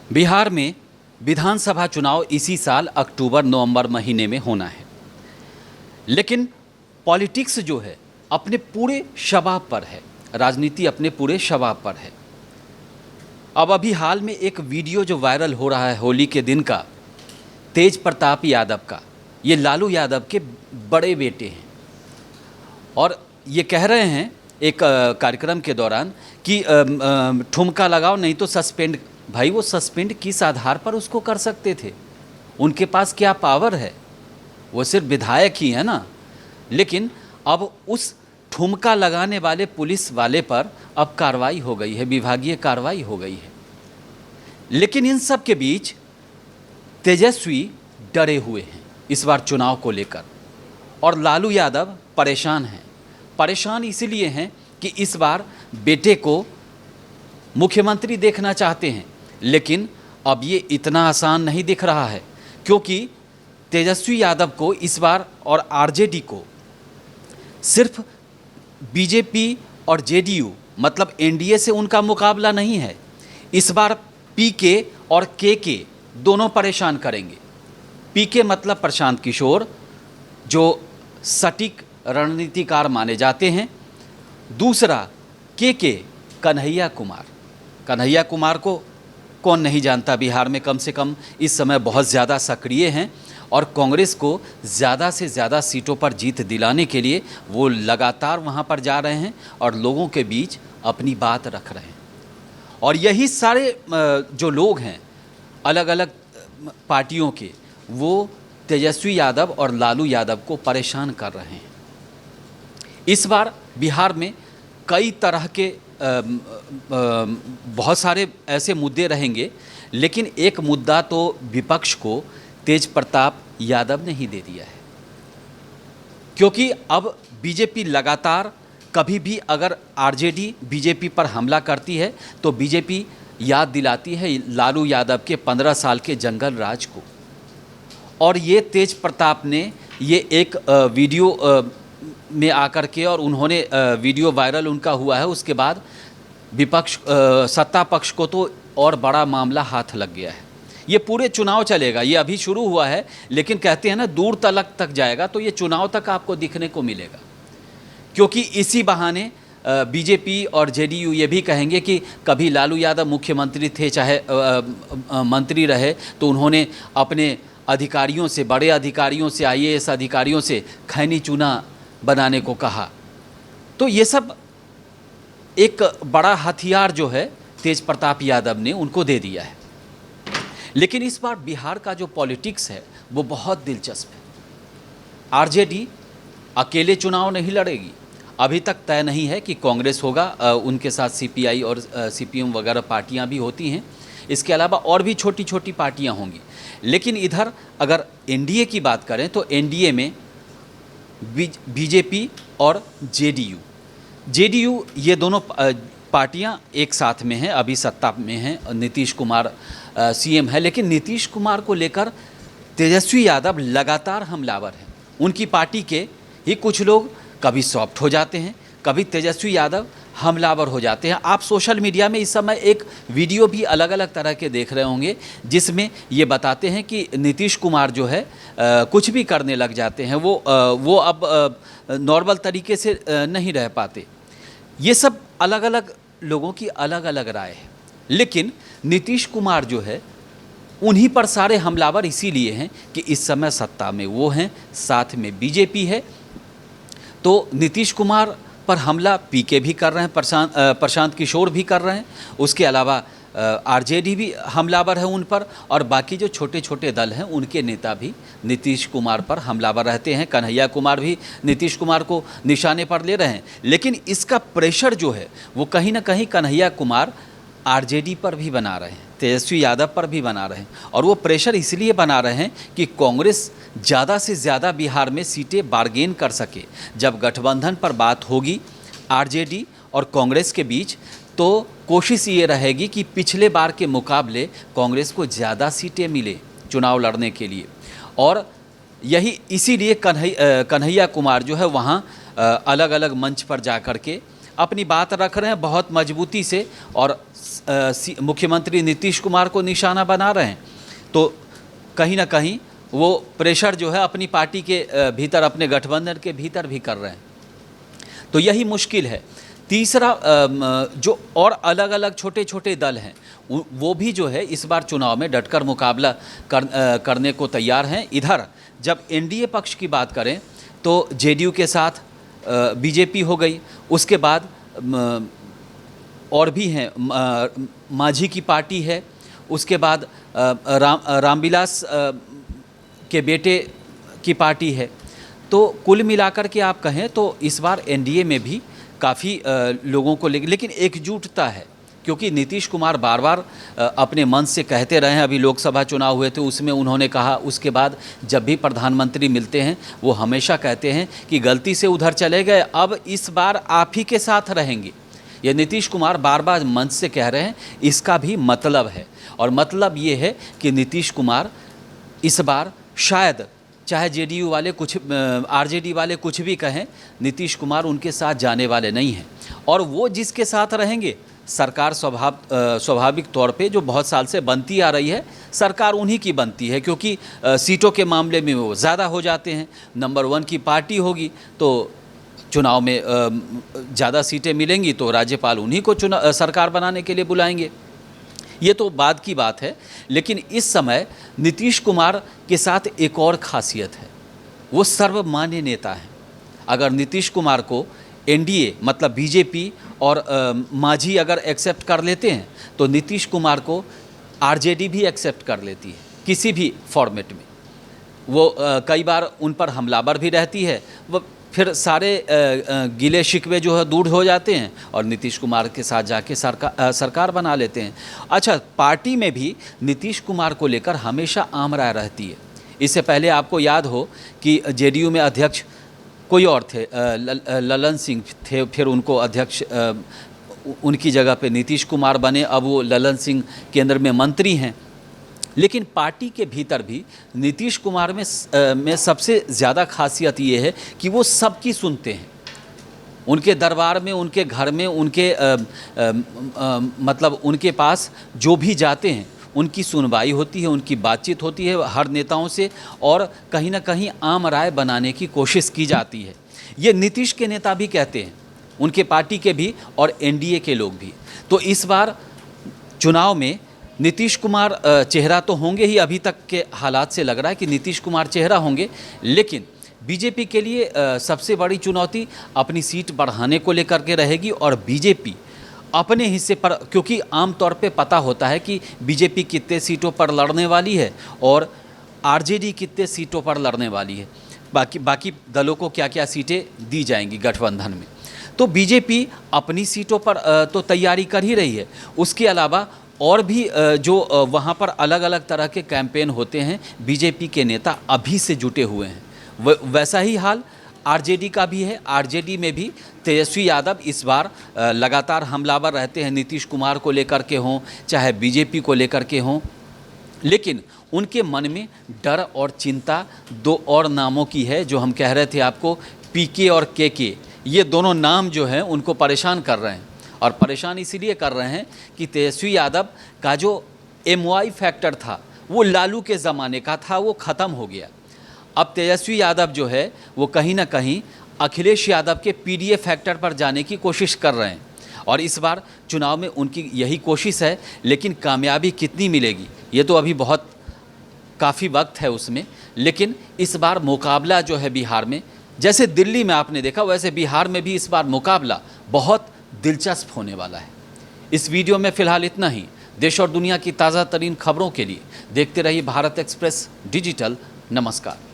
बिहार में विधानसभा चुनाव इसी साल अक्टूबर नवंबर महीने में होना है, लेकिन पॉलिटिक्स जो है अपने पूरे शबाब पर है, राजनीति अपने पूरे शबाब पर है। अब अभी हाल में एक वीडियो जो वायरल हो रहा है होली के दिन का, तेज प्रताप यादव का, ये लालू यादव के बड़े बेटे हैं और ये कह रहे हैं एक कार्यक्रम के दौरान कि ठुमका लगाओ नहीं तो सस्पेंड। भाई वो सस्पेंड किस आधार पर उसको कर सकते थे? उनके पास क्या पावर है? वो सिर्फ विधायक ही है ना। लेकिन अब उस ठुमका लगाने वाले पुलिस वाले पर अब कार्रवाई हो गई है, विभागीय कार्रवाई हो गई है। लेकिन इन सब के बीच तेजस्वी डरे हुए हैं इस बार चुनाव को लेकर, और लालू यादव परेशान हैं। परेशान इसलिए हैं कि इस बार बेटे को मुख्यमंत्री देखना चाहते हैं, लेकिन अब ये इतना आसान नहीं दिख रहा है, क्योंकि तेजस्वी यादव को इस बार और आरजेडी को सिर्फ बीजेपी और जेडीयू मतलब एनडीए से उनका मुकाबला नहीं है। इस बार पीके और केके दोनों परेशान करेंगे। पीके मतलब प्रशांत किशोर, जो सटीक रणनीतिकार माने जाते हैं। दूसरा केके कन्हैया कुमार। कन्हैया कुमार को कौन नहीं जानता, बिहार में कम से कम इस समय बहुत ज़्यादा सक्रिय हैं और कांग्रेस को ज़्यादा से ज़्यादा सीटों पर जीत दिलाने के लिए वो लगातार वहाँ पर जा रहे हैं और लोगों के बीच अपनी बात रख रहे हैं। और यही सारे जो लोग हैं अलग अलग पार्टियों के, वो तेजस्वी यादव और लालू यादव को परेशान कर रहे हैं। इस बार बिहार में कई तरह के बहुत सारे ऐसे मुद्दे रहेंगे, लेकिन एक मुद्दा तो विपक्ष को तेज प्रताप यादव ने ही दे दिया है। क्योंकि अब बीजेपी लगातार कभी भी अगर आरजेडी बीजेपी पर हमला करती है तो बीजेपी याद दिलाती है लालू यादव के 15 साल के जंगल राज को। और ये तेज प्रताप ने ये एक वीडियो में आकर के, और उन्होंने वीडियो वायरल उनका हुआ है, उसके बाद विपक्ष सत्ता पक्ष को तो और बड़ा मामला हाथ लग गया है। ये पूरे चुनाव चलेगा, ये अभी शुरू हुआ है, लेकिन कहते हैं ना दूर तक जाएगा, तो ये चुनाव तक आपको दिखने को मिलेगा। क्योंकि इसी बहाने बीजेपी और जेडीयू ये भी कहेंगे कि कभी लालू यादव मुख्यमंत्री थे, चाहे मंत्री रहे, तो उन्होंने अपने अधिकारियों से, बड़े अधिकारियों से, आईएएस अधिकारियों से खैनी चूना बनाने को कहा। तो ये सब एक बड़ा हथियार जो है तेज प्रताप यादव ने उनको दे दिया है। लेकिन इस बार बिहार का जो पॉलिटिक्स है वो बहुत दिलचस्प है। आरजेडी अकेले चुनाव नहीं लड़ेगी। अभी तक तय नहीं है कि कांग्रेस होगा, उनके साथ सीपीआई और सीपीएम वगैरह पार्टियां भी होती हैं। इसके अलावा और भी छोटी छोटी पार्टियां होंगी। लेकिन इधर अगर एनडीए की बात करें तो एनडीए में बीजेपी और जेडीयू ये दोनों पार्टियां एक साथ में हैं, अभी सत्ता में हैं। नीतीश कुमार सीएम है, लेकिन नीतीश कुमार को लेकर तेजस्वी यादव लगातार हमलावर हैं। उनकी पार्टी के ही कुछ लोग कभी सॉफ्ट हो जाते हैं, कभी तेजस्वी यादव हमलावर हो जाते हैं। आप सोशल मीडिया में इस समय एक वीडियो भी अलग अलग तरह के देख रहे होंगे, जिसमें ये बताते हैं कि नीतीश कुमार जो है कुछ भी करने लग जाते हैं, वो अब नॉर्मल तरीके से नहीं रह पाते। ये सब अलग अलग लोगों की अलग अलग राय है। लेकिन नीतीश कुमार जो है उन्हीं पर सारे हमलावर इसीलिए हैं कि इस समय सत्ता में वो हैं, साथ में बीजेपी है। तो नीतीश कुमार पर हमला पीके भी कर रहे हैं, प्रशांत किशोर भी कर रहे हैं। उसके अलावा आरजेडी भी हमलावर है उन पर, और बाकी जो छोटे छोटे दल हैं उनके नेता भी नीतीश कुमार पर हमलावर रहते हैं। कन्हैया कुमार भी नीतीश कुमार को निशाने पर ले रहे हैं। लेकिन इसका प्रेशर जो है वो कहीं ना कहीं कन्हैया कुमार आरजेडी पर भी बना रहे हैं, तेजस्वी यादव पर भी बना रहे हैं। और वो प्रेशर इसलिए बना रहे हैं कि कांग्रेस ज़्यादा से ज़्यादा बिहार में सीटें बार्गेन कर सके। जब गठबंधन पर बात होगी आरजेडी और कांग्रेस के बीच, तो कोशिश ये रहेगी कि पिछले बार के मुकाबले कांग्रेस को ज़्यादा सीटें मिले चुनाव लड़ने के लिए। और यही इसीलिए कन्हैया कुमार जो है वहाँ अलग अलग मंच पर जा कर के अपनी बात रख रहे हैं बहुत मजबूती से, और मुख्यमंत्री नीतीश कुमार को निशाना बना रहे हैं, तो कहीं ना कहीं वो प्रेशर जो है अपनी पार्टी के भीतर, अपने गठबंधन के भीतर भी कर रहे हैं। तो यही मुश्किल है। तीसरा, जो और अलग अलग छोटे छोटे दल हैं वो भी जो है इस बार चुनाव में डटकर मुकाबला करने को तैयार हैं। इधर जब एनडीए पक्ष की बात करें तो जेडीयू के साथ बीजेपी हो गई, उसके बाद और भी हैं, मांझी की पार्टी है, उसके बाद रामविलास के बेटे की पार्टी है। तो कुल मिलाकर के आप कहें तो इस बार एनडीए में भी काफ़ी लोगों को लेकिन एकजुटता है, क्योंकि नीतीश कुमार बार बार अपने मन से कहते रहे हैं। अभी लोकसभा चुनाव हुए थे, उसमें उन्होंने कहा, उसके बाद जब भी प्रधानमंत्री मिलते हैं वो हमेशा कहते हैं कि गलती से उधर चले गए, अब इस बार आप ही के साथ रहेंगे। ये नीतीश कुमार बार बार मंच से कह रहे हैं, इसका भी मतलब है, और मतलब ये है कि नीतीश कुमार इस बार शायद, चाहे जेडीयू वाले कुछ, आरजेडी वाले कुछ भी कहें, नीतीश कुमार उनके साथ जाने वाले नहीं हैं। और वो जिसके साथ रहेंगे, सरकार स्वाभाविक तौर पे जो बहुत साल से बनती आ रही है, सरकार उन्हीं की बनती है, क्योंकि सीटों के मामले में वो ज़्यादा हो जाते हैं। नंबर 1 की पार्टी होगी तो चुनाव में ज़्यादा सीटें मिलेंगी, तो राज्यपाल उन्हीं को सरकार बनाने के लिए बुलाएंगे। ये तो बाद की बात है। लेकिन इस समय नीतीश कुमार के साथ एक और खासियत है, वो सर्वमान्य नेता हैं। अगर नीतीश कुमार को एनडीए मतलब बीजेपी और मांझी अगर एक्सेप्ट कर लेते हैं, तो नीतीश कुमार को आरजेडी भी एक्सेप्ट कर लेती है किसी भी फॉर्मेट में। वो कई बार उन पर हमलावर भी रहती है, वो फिर सारे गिले शिकवे जो है दूर हो जाते हैं और नीतीश कुमार के साथ जाके सरकार बना लेते हैं। अच्छा, पार्टी में भी नीतीश कुमार को लेकर हमेशा आम राय रहती है। इससे पहले आपको याद हो कि जेडीयू में अध्यक्ष कोई और थे, ललन सिंह थे, फिर उनको अध्यक्ष, उनकी जगह पे नीतीश कुमार बने, अब वो ललन सिंह केंद्र में मंत्री हैं। लेकिन पार्टी के भीतर भी नीतीश कुमार में सबसे ज़्यादा खासियत ये है कि वो सबकी सुनते हैं। उनके दरबार में, उनके घर में, उनके मतलब उनके पास जो भी जाते हैं उनकी सुनवाई होती है, उनकी बातचीत होती है हर नेताओं से, और कहीं ना कहीं आम राय बनाने की कोशिश की जाती है। ये नीतीश के नेता भी कहते हैं, उनके पार्टी के भी और एनडीए के लोग भी। तो इस बार चुनाव में नीतीश कुमार चेहरा तो होंगे ही, अभी तक के हालात से लग रहा है कि नीतीश कुमार चेहरा होंगे। लेकिन बीजेपी के लिए सबसे बड़ी चुनौती अपनी सीट बढ़ाने को लेकर के रहेगी, और बीजेपी अपने हिस्से पर, क्योंकि आमतौर पे पता होता है कि बीजेपी कितने सीटों पर लड़ने वाली है और आरजेडी कितने सीटों पर लड़ने वाली है, बाकी दलों को क्या क्या सीटें दी जाएंगी गठबंधन में। तो बीजेपी अपनी सीटों पर तो तैयारी कर ही रही है, उसके अलावा और भी जो वहाँ पर अलग अलग तरह के कैंपेन होते हैं, बीजेपी के नेता अभी से जुटे हुए हैं। वैसा ही हाल आरजेडी का भी है। आरजेडी में भी तेजस्वी यादव इस बार लगातार हमलावर रहते हैं, नीतीश कुमार को लेकर के हों चाहे बीजेपी को लेकर के हों। लेकिन उनके मन में डर और चिंता दो और नामों की है, जो हम कह रहे थे आपको, पीके और केके। ये दोनों नाम जो हैं उनको परेशान कर रहे हैं, और परेशान इसीलिए कर रहे हैं कि तेजस्वी यादव का जो MY फैक्टर था वो लालू के ज़माने का था, वो ख़त्म हो गया। अब तेजस्वी यादव जो है वो कहीं ना कहीं अखिलेश यादव के PDA फैक्टर पर जाने की कोशिश कर रहे हैं, और इस बार चुनाव में उनकी यही कोशिश है। लेकिन कामयाबी कितनी मिलेगी ये तो अभी बहुत काफ़ी वक्त है उसमें। लेकिन इस बार मुकाबला जो है बिहार में, जैसे दिल्ली में आपने देखा, वैसे बिहार में भी इस बार मुकाबला बहुत दिलचस्प होने वाला है। इस वीडियो में फ़िलहाल इतना ही। देश और दुनिया की ताज़ा तरीन खबरों के लिए देखते रहिए भारत एक्सप्रेस डिजिटल। नमस्कार।